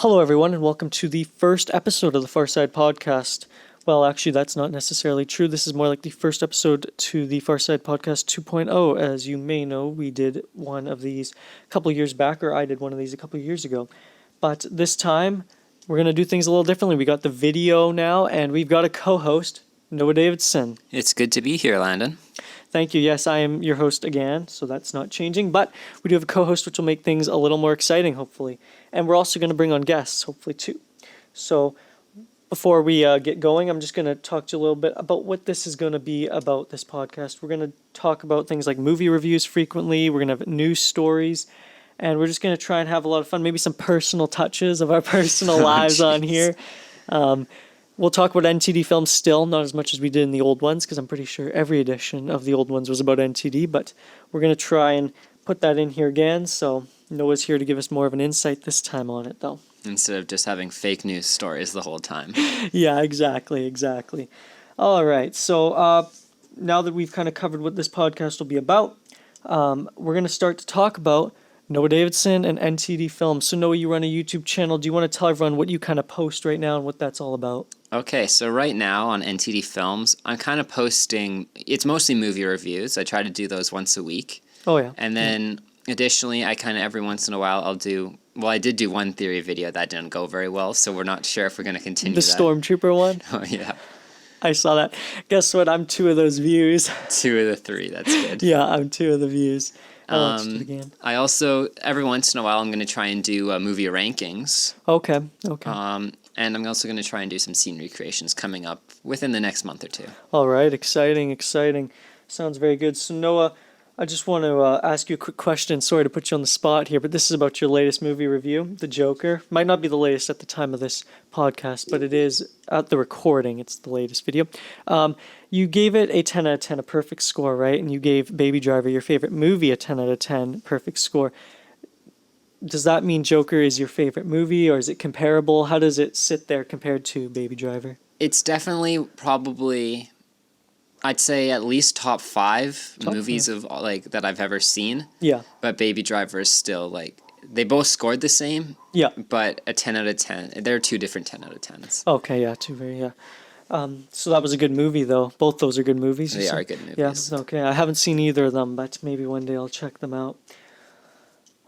Hello, everyone, and welcome to the first episode of the Farside Podcast. Well, actually, that's not necessarily true. This is more like the first episode to the Farside Podcast 2.0. As you may know, we did one of these a couple years back, or I did one of these a couple years ago. But this time, we're going to do things a little differently. We got the video now, and we've got a co-host, Noah Davidson. It's good to be here, Landon. Thank you. Yes, I am your host again, so that's not changing. But we do have a co-host, which will make things a little more exciting, hopefully. And we're also going to bring on guests, hopefully, too. So before we get going, I'm just going to talk to you a little bit about what this is going to be about, this podcast. We're going to talk about things like movie reviews frequently. We're going to have news stories. And we're just going to try and have a lot of fun, maybe some personal touches of our personal lives on here. We'll talk about NTD Films still, not as much as we did in the old ones, because I'm pretty sure every edition of the old ones was about NTD, but we're going to try and put that in here again, so Noah's here to give us more of an insight this time on it, though. Instead of just having fake news stories the whole time. Yeah, exactly. All right, so now that we've kind of covered what this podcast will be about, we're going to start to talk about Noah Davidson and NTD Films. So Noah, you run a YouTube channel. Do you want to tell everyone what you kind of post right now and what that's all about? Okay, so right now on NTD Films, I'm kind of posting, it's mostly movie reviews. I try to do those once a week. Oh, yeah. And then additionally, I kind of every once in a while I did do one theory video that didn't go very well, so we're not sure if we're going to continue The that. Stormtrooper one? Oh, yeah. I saw that. Guess what? I'm 2 of those views. 2 of the 3, that's good. Yeah, I'm 2 of the views. I watched it again. I also, every once in a while, I'm going to try and do movie rankings. Okay. And I'm also going to try and do some scene recreations coming up within the next month or 2. All right, exciting. Sounds very good. So Noah, I just want to ask you a quick question. Sorry to put you on the spot here, but this is about your latest movie review, The Joker. Might not be the latest at the time of this podcast, but it is at the recording. It's the latest video. You gave it a 10 out of 10, a perfect score, right? And you gave Baby Driver, your favorite movie, a 10 out of 10, perfect score. Does that mean Joker is your favorite movie, or is it comparable? How does it sit there compared to Baby Driver? It's definitely probably, I'd say at least top 5 movies of that I've ever seen. Yeah. But Baby Driver is still they both scored the same. Yeah. But a 10 out of 10. They're 2 different 10 out of 10s. Okay, yeah, 2 very, yeah. So that was a good movie, though. Both those are good movies. They are good movies. Yes, okay. I haven't seen either of them, but maybe one day I'll check them out.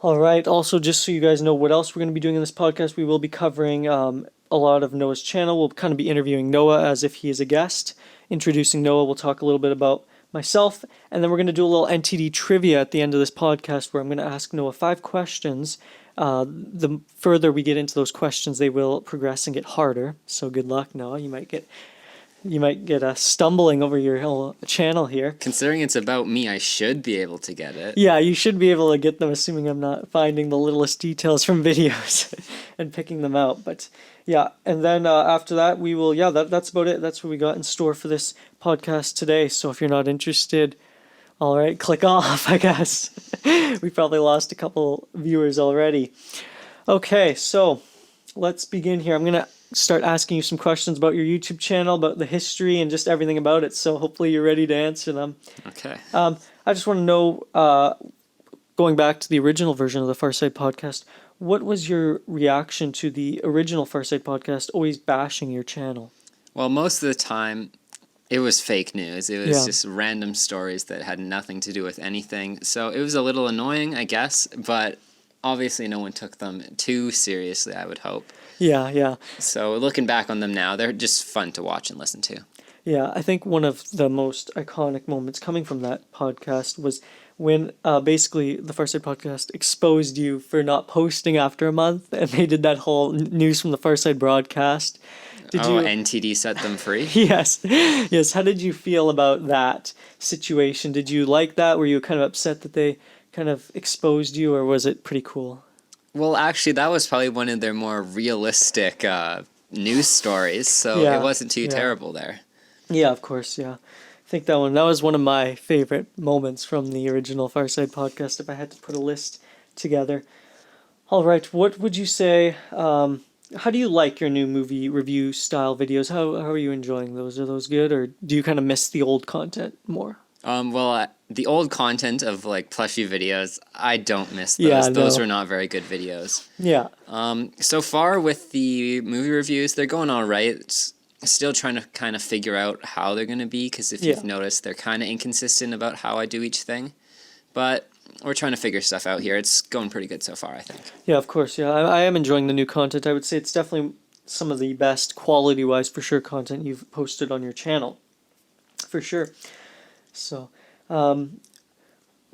All right. Also, just so you guys know what else we're going to be doing in this podcast, we will be covering a lot of Noah's channel. We'll kind of be interviewing Noah as if he is a guest. Introducing Noah, we'll talk a little bit about myself, and then we're going to do a little NTD trivia at the end of this podcast where I'm going to ask Noah 5 questions. The further we get into those questions, they will progress and get harder. So good luck, Noah. You might get stumbling over your whole channel here. Considering it's about me, I should be able to get it. Yeah, you should be able to get them, assuming I'm not finding the littlest details from videos and picking them out. But yeah, and then after that, we will, that's about it. That's what we got in store for this podcast today. So if you're not interested, all right, click off, I guess. We probably lost a couple viewers already. Okay, so let's begin here. I'm going to start asking you some questions about your YouTube channel, about the history and just everything about it. So hopefully you're ready to answer them. Okay. I just want to know, going back to the original version of the Farside Podcast, what was your reaction to the original Farside Podcast always bashing your channel? Well, most of the time, it was fake news. It was just random stories that had nothing to do with anything. So it was a little annoying, I guess, but obviously no one took them too seriously, I would hope. Yeah. So looking back on them now, they're just fun to watch and listen to. Yeah, I think one of the most iconic moments coming from that podcast was when basically the Farside Podcast exposed you for not posting after a month, and they did that whole news from the Farside broadcast. NTD set them free? Yes. How did you feel about that situation? Did you like that? Were you kind of upset that they kind of exposed you, or was it pretty cool? Well, actually, that was probably one of their more realistic news stories, so it wasn't too terrible there. Yeah, of course, yeah. I think that was one of my favorite moments from the original Farside Podcast, if I had to put a list together. All right, what would you say, how do you like your new movie review style videos? How are you enjoying those? Are those good, or do you kind of miss the old content more? Well, the old content of like plushie videos, I don't miss those. Yeah, Those no. were not very good videos. Yeah. So far with the movie reviews, they're going all right. It's still trying to kind of figure out how they're going to be, because if you've noticed, they're kind of inconsistent about how I do each thing. But we're trying to figure stuff out here. It's going pretty good so far, I think. Yeah, of course. Yeah, I am enjoying the new content. I would say it's definitely some of the best quality-wise, for sure, content you've posted on your channel. For sure. So,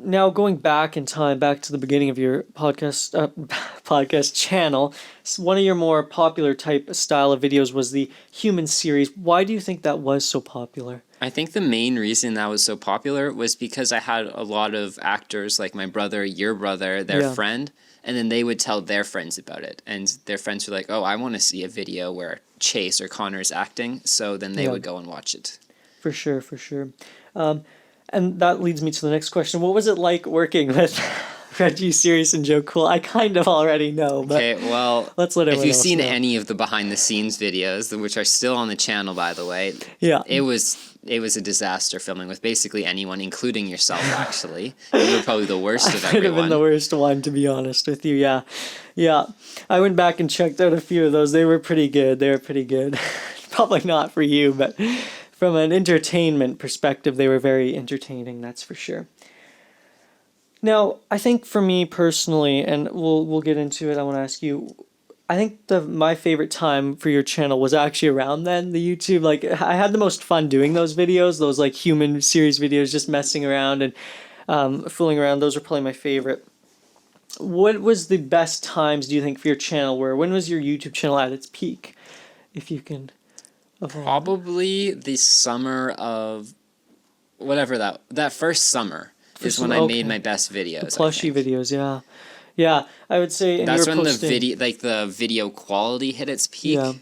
now going back in time, back to the beginning of your podcast channel, one of your more popular type style of videos was the human series. Why do you think that was so popular? I think the main reason that was so popular was because I had a lot of actors, like my brother, your brother, their friend, and then they would tell their friends about it. And their friends were like, oh, I want to see a video where Chase or Connor is acting. So then they would go and watch it. For sure, for sure. And that leads me to the next question. What was it like working with Reggie, Sirius, and Joe Cool? I kind of already know, but okay, well, let's let everyone if you've else seen know. any of the behind-the-scenes videos, which are still on the channel, by the way, it was a disaster filming with basically anyone, including yourself, actually. You were probably the worst of everyone. I could have been the worst one, to be honest with you, yeah. Yeah, I went back and checked out a few of those. They were pretty good. Probably not for you, but from an entertainment perspective, they were very entertaining, that's for sure. Now, I think for me personally, and we'll get into it, I want to ask you, I think my favorite time for your channel was actually around then, the YouTube. Like, I had the most fun doing those videos, those like human series videos, just messing around and fooling around. Those are probably my favorite. What was the best times, do you think, for your channel? When was your YouTube channel at its peak, if you can? Probably the summer of whatever that first summer is when I made my best videos. The plushie videos, yeah. Yeah, I would say. And that's when the video quality hit its peak. Yeah.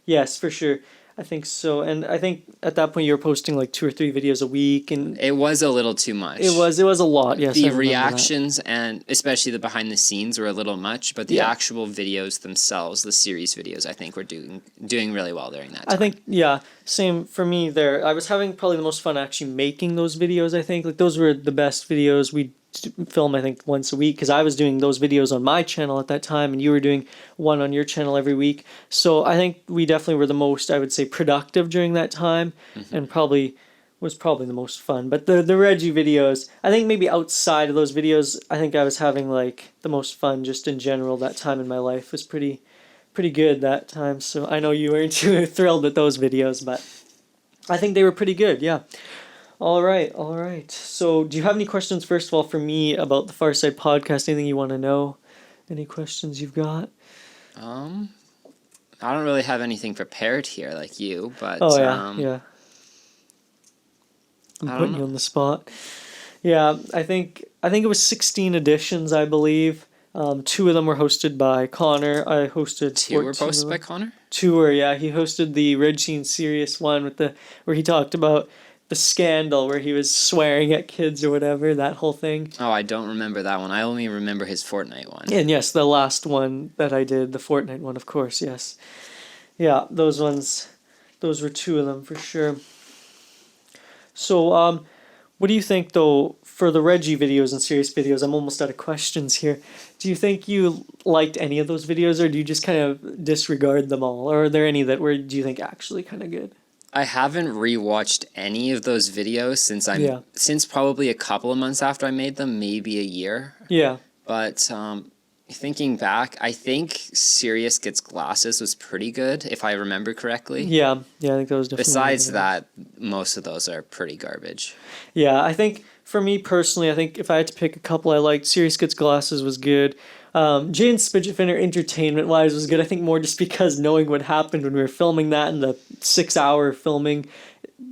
Yes, for sure. I think so. And I think at that point you were posting like 2 or 3 videos a week, and it was a little too much. It was a lot, yes. The reactions and especially the behind the scenes were a little much, but the actual videos themselves, the series videos, I think were doing really well during that time. I think, same for me there. I was having probably the most fun actually making those videos, I think. Like, those were the best videos. We film, I think, once a week, because I was doing those videos on my channel at that time, and you were doing one on your channel every week. So I think we definitely were the most, I would say, productive during that time, and was probably the most fun. But the Reggie videos, I think maybe outside of those videos, I think I was having like the most fun just in general. That time in my life was pretty good that time. So I know you weren't too thrilled with those videos, but I think they were pretty good, yeah. All right. So do you have any questions, first of all, for me about the Farside Podcast? Anything you want to know? Any questions you've got? I don't really have anything prepared here like you, but... Oh, yeah. I'm putting you on the spot. Yeah, I think it was 16 editions, I believe. 2 of them were hosted by Connor. I hosted 2 were posted by Connor? 2 were, yeah. He hosted the Reggie and Sirius one where he talked about the scandal where he was swearing at kids or whatever, that whole thing. Oh, I don't remember that one. I only remember his Fortnite one. And yes, the last one that I did, the Fortnite one, of course, yes. Yeah, those were 2 of them for sure. So, what do you think, though, for the Reggie videos and Sirius videos? I'm almost out of questions here. Do you think you liked any of those videos, or do you just kind of disregard them all? Or are there any that do you think actually kind of good? I haven't rewatched any of those videos since probably a couple of months after I made them, maybe a year. Yeah. But thinking back, I think Sirius Gets Glasses was pretty good, if I remember correctly. Yeah, I think that was definitely... Besides that, most of those are pretty garbage. Yeah, I think, for me personally, I think if I had to pick a couple I liked, Sirius Gets Glasses was good. Jay and Spidget Finner, entertainment-wise, was good. I think more just because knowing what happened when we were filming that and the 6-hour filming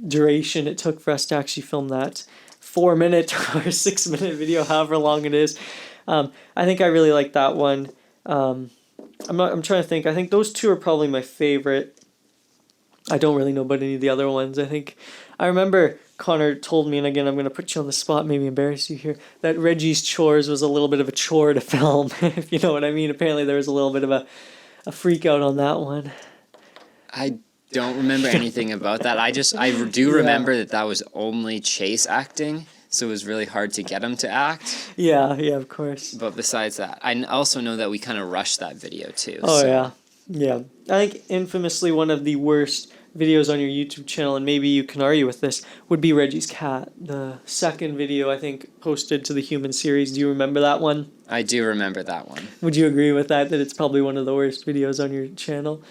duration it took for us to actually film that 4-minute or 6-minute video, however long it is. I think I really like that one. I'm trying to think. I think those 2 are probably my favorite. I don't really know about any of the other ones. I remember Connor told me, and again, I'm going to put you on the spot, maybe embarrass you here, that Reggie's Chores was a little bit of a chore to film, if you know what I mean. Apparently there was a little bit of a freak out on that one. I don't remember anything about that. I do remember that was only Chase acting. so it was really hard to get him to act. Yeah, of course. But besides that, I also know that we kind of rushed that video too. Oh, so. yeah. I think infamously one of the worst videos on your YouTube channel, and maybe you can argue with this, would be Reggie's cat. The second video, I think, posted to the Human series. Do you remember that one? I do remember that one. Would you agree with that it's probably one of the worst videos on your channel?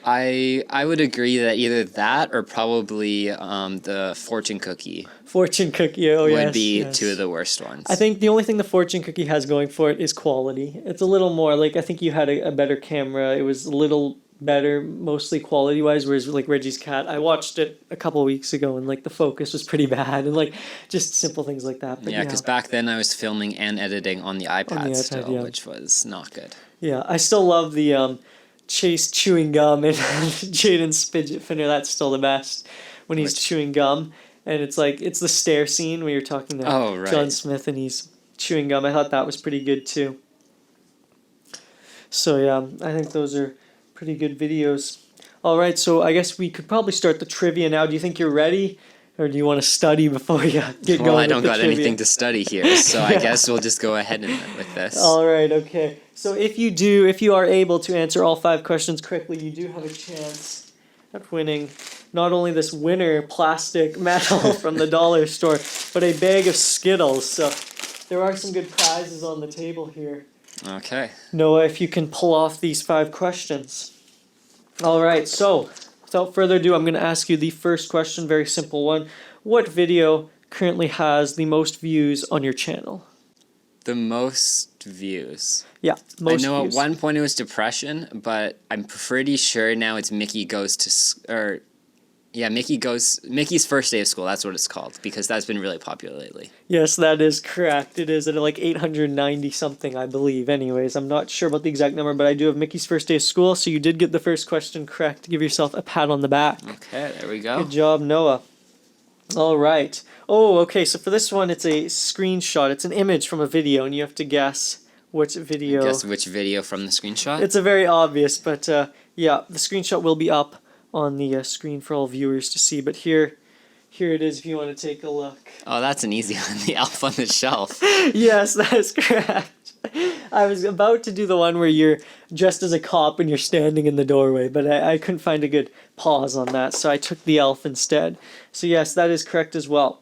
I would agree that either that or probably the fortune cookie. Fortune cookie, yes. Would be two of the worst ones. I think the only thing the fortune cookie has going for it is quality. It's a little more, like, I think you had a better camera. It was a little better, mostly quality-wise, whereas, like, Reggie's cat, I watched it a couple weeks ago, and, like, the focus was pretty bad, and, like, just simple things like that. But yeah, because back then I was filming and editing on the iPad, still, yeah. which was not good. Yeah, I still love the Chase chewing gum and Jaden's fidget spinner. That's still the best when he's chewing gum, and it's the stair scene where you're talking to John Smith and he's chewing gum. I thought that was pretty good too. So yeah, I think those are pretty good videos. All right, so I guess we could probably start the trivia now. Do you think you're ready? Or do you want to study before you get going? Well, I don't got trivia? anything to study here, so I guess we'll just go ahead with this. All right, okay. So if you are able to answer all 5 questions correctly, you do have a chance at winning not only this winner plastic medal from the dollar store, but a bag of Skittles. So there are some good prizes on the table here. Okay. Noah, if you can pull off these 5 questions. All right, so without further ado, I'm going to ask you the first question, very simple one. What video currently has the most views on your channel? The most views. Yeah, most I know views. At one point it was depression, but I'm pretty sure now it's Mickey's first day of school. That's what it's called, because that's been really popular lately. Yes, that is correct. It is at like 890 something, I believe. Anyways, I'm not sure about the exact number, but I do have Mickey's first day of school, so you did get the first question correct. Give yourself a pat on the back. Okay, there we go. Good job, Noah. All right. Oh, okay, so for this one, it's a screenshot. It's an image from a video, and you have to guess which video. Guess which video from the screenshot? It's a very obvious, but yeah, the screenshot will be up on the screen for all viewers to see, but here it is if you want to take a look. Oh, that's an easy one. The elf on the shelf. Yes, that is correct. I was about to do the one where you're dressed as a cop and you're standing in the doorway, but I couldn't find a good pause on that, so I took the elf instead. So yes, that is correct as well.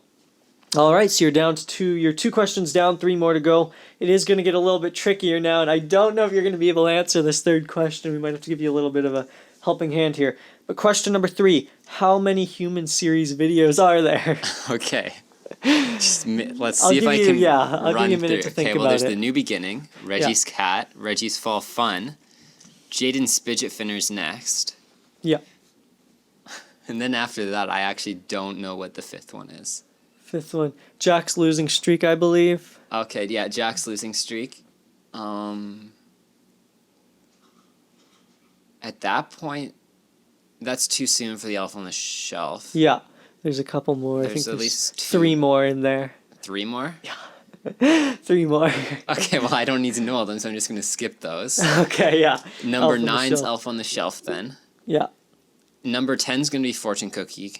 All right, so you're 2 questions down, 3 more to go. It is going to get a little bit trickier now, and I don't know if you're going to be able to answer this third question. We might have to give you a little bit of a helping hand here. But question number 3, how many Human series videos are there? Okay. Let's see if I can I'll run give you a minute through. to think okay, well, about there's it. The New Beginning, Reggie's Cat, Reggie's Fall Fun, Jaden's Fidget Spinner's next. Yeah. And then after that, I actually don't know what the 5th one is. 5th one, Jack's Losing Streak, I believe. Okay, yeah, Jack's Losing Streak. At that point, that's too soon for the elf on the shelf. Yeah, there's a couple more. I think at least 3 more in there. 3 more? Yeah. 3 more. Okay, well, I don't need to know all of them, so I'm just going to skip those. Okay, yeah. Number 9's Elf on the Shelf, then. Yeah. Number 10's going to be Fortune Cookie,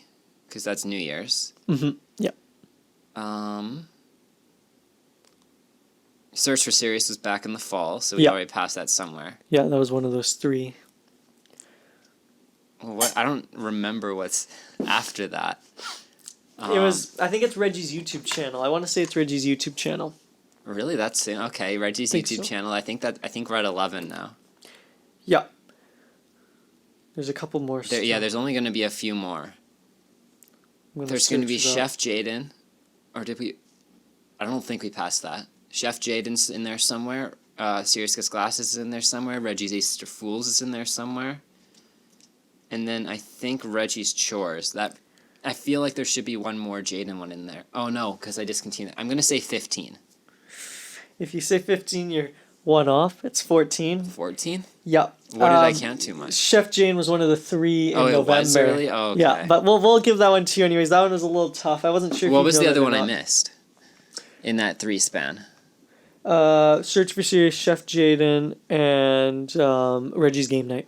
because that's New Year's. Mm-hmm. Yeah. Search for Sirius was back in the fall, so we already passed that somewhere. Yeah, that was one of those 3. Well, I don't remember what's after that. I think it's Reggie's YouTube channel. I want to say it's Reggie's YouTube channel. Really? That's it? Okay, Reggie's YouTube channel. I think we're at 11 now. Yeah. There's a couple more. There's only going to be a few more. There's going to be Chef Jaden, or did we? I don't think we passed that. Chef Jaden's in there somewhere. Sirius Gets Glasses is in there somewhere. Reggie's Easter Fools is in there somewhere. And then I think Reggie's Chores. I feel like there should be one more Jaden one in there. Oh no, because I discontinued. I'm going to say 15. If you say 15, you're 1 off. It's 14. 14? Yeah. What did I count too much? Chef Jane was one of the 3 in November. Oh, it was early? Oh, okay. Yeah, but we'll give that one to you anyways. That one was a little tough. I wasn't sure. What was the other one I missed in that 3 span? Search for Sirius, Chef Jaden, and Reggie's Game Night.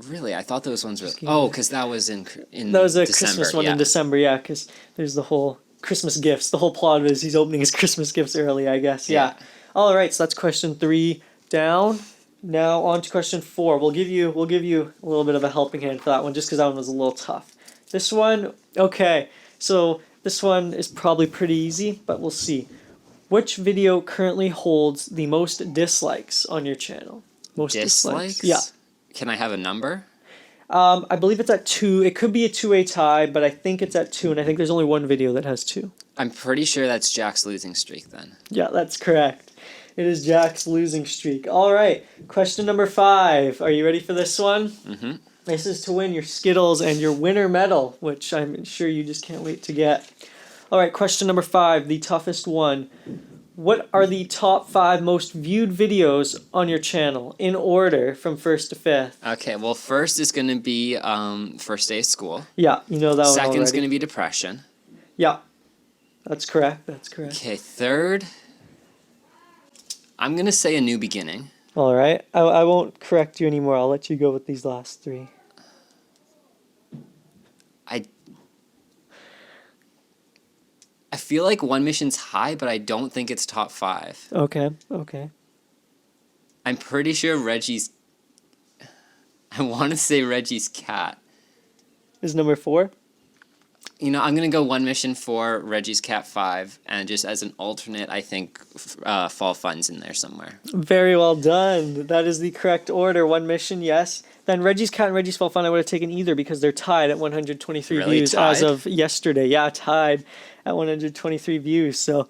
Really? I thought those ones were... Oh, because that was in That was a December. Christmas one in December, yeah, because there's the whole Christmas gifts. The whole plot is he's opening his Christmas gifts early, I guess. Yeah. All right, so that's question 3 down. Now on to question 4. We'll give you a little bit of a helping hand for that one, just because that one was a little tough. This one, okay. So this one is probably pretty easy, but we'll see. Which video currently holds the most dislikes on your channel? Most dislikes? Yeah. Can I have a number? I believe it's at 2. It could be a 2-way tie, but I think it's at 2, and I think there's only one video that has 2. I'm pretty sure that's Jack's losing streak then. Yeah, that's correct. It is Jack's losing streak. All right, question number 5. Are you ready for this one? Mm-hmm. This is to win your Skittles and your winner medal, which I'm sure you just can't wait to get. All right, question number 5, the toughest one. What are the top 5 most viewed videos on your channel in order from 1st to 5th? Okay, well, first is going to be first day of school. Yeah, you know that one already. Second's going to be depression. Yeah, that's correct. That's correct. Okay, third, I'm going to say a new beginning. All right, I won't correct you anymore. I'll let you go with these last 3. I feel like One Mission's high, but I don't think it's top 5. Okay. I'm pretty sure Reggie's... I want to say Reggie's cat. Is number 4? You know, I'm going to go One Mission 4, Reggie's cat 5, and just as an alternate, I think Fall Fun's in there somewhere. Very well done. That is the correct order. One Mission, yes. Then Reggie's Cat and Reggie's Fall Fun I would have taken either because they're tied at 123 views as of yesterday. Yeah, tied at 123 views. So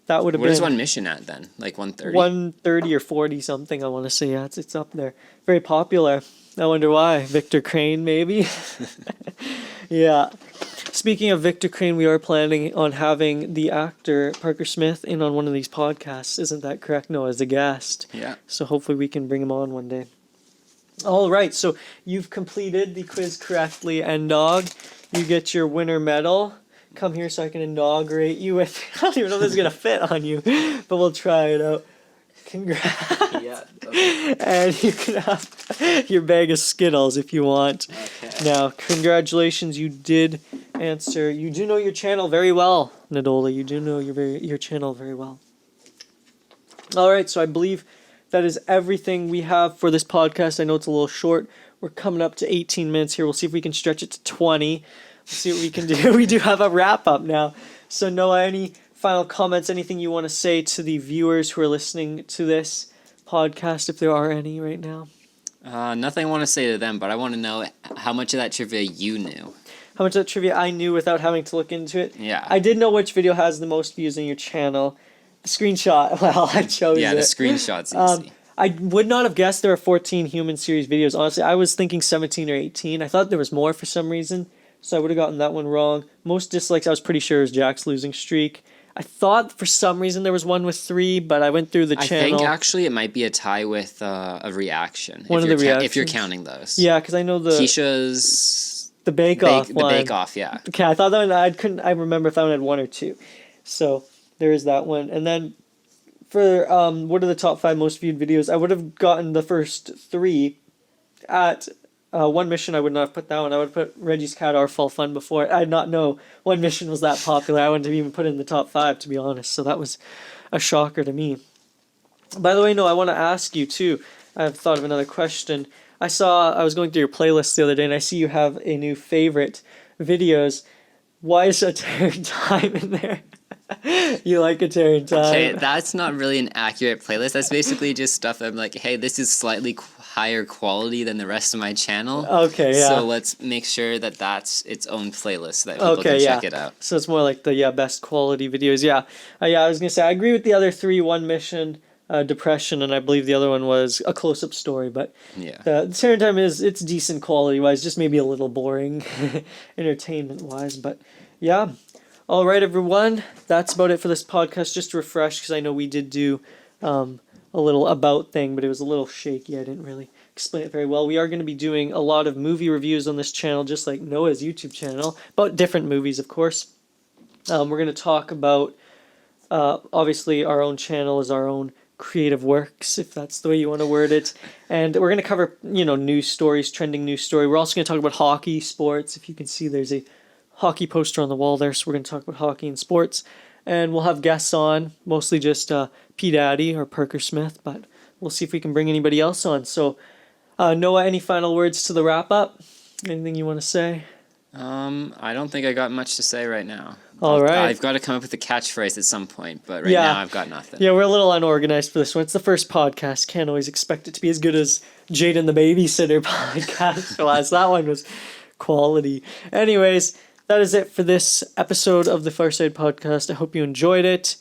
that would have been... What is One Mission at then? Like 130? 130 or 40 something, I want to say. Yeah, it's up there. Very popular. I wonder why. Victor Crane, maybe? Yeah. Speaking of Victor Crane, we are planning on having the actor Parker Smith in on one of these podcasts. Isn't that correct, Noah, as a guest? Yeah. So hopefully we can bring him on one day. All right, so you've completed the quiz correctly, N-Dog. You get your winner medal. Come here so I can inaugurate you with... I don't even know if this is going to fit on you, but we'll try it out. Congrats. Yeah. Okay. And you can have your bag of Skittles if you want. Okay. Now, congratulations, you did answer. You do know your channel very well, Nadola. You do know your channel very well. All right, so I believe that is everything we have for this podcast. I know it's a little short. We're coming up to 18 minutes here. We'll see if we can stretch it to 20. We'll see what we can do. We do have a wrap-up now. So, Noah, any final comments, anything you want to say to the viewers who are listening to this podcast, if there are any right now? Nothing I want to say to them, but I want to know how much of that trivia you knew. How much of that trivia I knew without having to look into it? Yeah. I did know which video has the most views on your channel. The screenshot, well, I chose it. Yeah, the screenshot's easy. I would not have guessed there were 14 Human Series videos. Honestly, I was thinking 17 or 18. I thought there was more for some reason, so I would have gotten that one wrong. Most dislikes, I was pretty sure, is Jack's losing streak. I thought for some reason there was one with 3, but I went through the channel. I think actually it might be a tie with a reaction. One of the reactions. If you're counting those. Yeah, because I know the... Keisha's... The bake-off one. The bake-off, yeah. Okay, I thought that one, I remember if that one had 1 or 2. So, there is that one. And then, for what are the top 5 most viewed videos, I would have gotten the first 3 at... One Mission, I would not have put that one. I would have put Reggie's Cat or Fall Fun before. I did not know One Mission was that popular. I wouldn't have even put it in the top 5, to be honest. So that was a shocker to me. By the way, no, I want to ask you, too. I've thought of another question. I was going through your playlist the other day, and I see you have a new favorite videos. Why is Atarian Time in there? You like Atarian Time. Okay, that's not really an accurate playlist. That's basically just stuff I'm like, hey, this is slightly higher quality than the rest of my channel. Okay, yeah. So let's make sure that that's its own playlist so that people can check it out. So it's more like the best quality videos. Yeah, I was going to say, I agree with the other 3, One Mission, Depression, and I believe the other one was A Close-Up Story, but yeah. The Atarian Time it's decent quality-wise, just maybe a little boring entertainment-wise, but yeah. All right, everyone, that's about it for this podcast. Just to refresh, because I know we did do a little about thing, but it was a little shaky. I didn't really explain it very well. We are going to be doing a lot of movie reviews on this channel, just like Noah's YouTube channel, about different movies, of course. We're going to talk about, obviously, our own channel is our own creative works, if that's the way you want to word it. And we're going to cover, news stories, trending news story. We're also going to talk about hockey, sports. If you can see, there's a hockey poster on the wall there, so we're going to talk about hockey and sports. And we'll have guests on, mostly just P. Daddy or Parker Smith, but we'll see if we can bring anybody else on. So, Noah, any final words to the wrap-up? Anything you want to say? I don't think I got much to say right now. All right. I've got to come up with a catchphrase at some point, but right now I've got nothing. Yeah, we're a little unorganized for this one. It's the first podcast. Can't always expect it to be as good as Jade and the Babysitter podcast was. That one was quality. Anyways, that is it for this episode of the Farside Podcast. I hope you enjoyed it.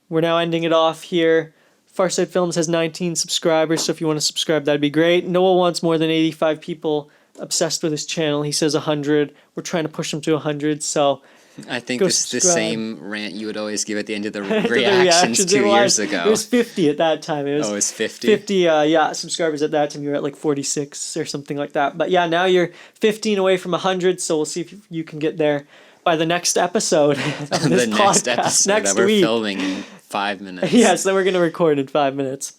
We're now ending it off here. Farside Films has 19 subscribers, so if you want to subscribe, that'd be great. Noah wants more than 85 people obsessed with his channel. He says 100. We're trying to push him to 100, so I think this is the same rant you would always give at the end of the reactions, reactions 2 years ago. It was 50 at that time. It was 50? 50, subscribers at that time. You were at like 46 or something like that. But yeah, now you're 15 away from 100, so we'll see if you can get there by the next episode of this next podcast. episode next that we're week. filming in 5 minutes. Yes, that we're going to record in 5 minutes.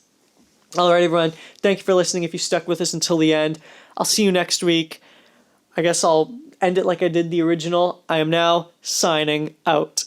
All right, everyone. Thank you for listening. If you stuck with us until the end, I'll see you next week. I guess I'll end it like I did the original. I am now signing out.